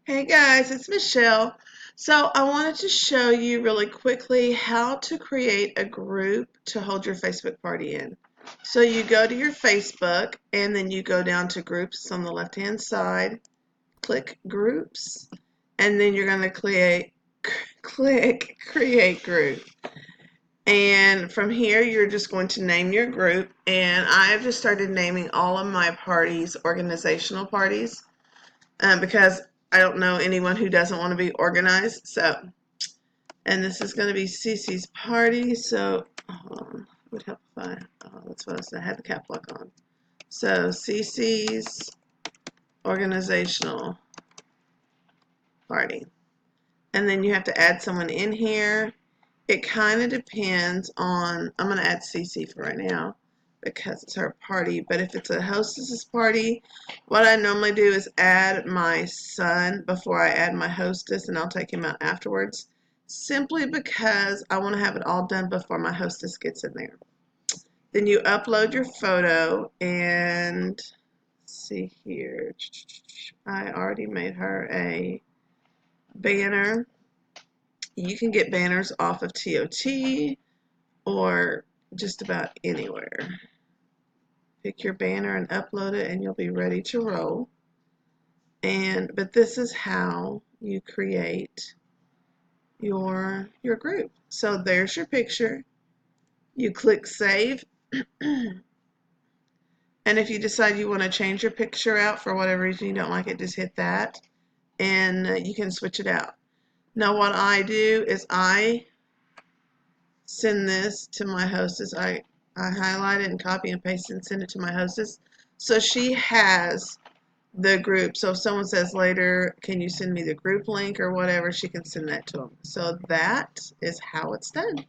Hey guys, it's Michelle. So I wanted to show you really quickly how to create a group to hold your Facebook party in. So you go to your Facebook and then you go down to groups on the left hand side, click groups, and then you're going to click create group. And from here you're just going to name your group, and I've just started naming all of my parties organizational parties. Because I don't know anyone who doesn't want to be organized. And this is going to be Cece's party. So, would help if that's what I had the cap lock on. So, Cece's organizational party. And then you have to add someone in here. It kind of depends on, I'm going to add Cece for right now because it's her party. But if it's a hostess's party, what I normally do is add my son before I add my hostess, and I'll take him out afterwards, simply because I want to have it all done before my hostess gets in there. Then you upload your photo, and let's see here, I already made her a banner. You can get banners off of TOT or just about anywhere. Pick your banner and upload it, and you'll be ready to roll. But this is how you create your group. So there's your picture. You click save. And if you decide you want to change your picture out for whatever reason you don't like it, just hit that and you can switch it out. Now what I do is I send this to my hostess. I highlight it and copy and paste it and send it to my hostess. So she has the group. So if someone says later, can you send me the group link or whatever, she can send that to them. So that is how it's done.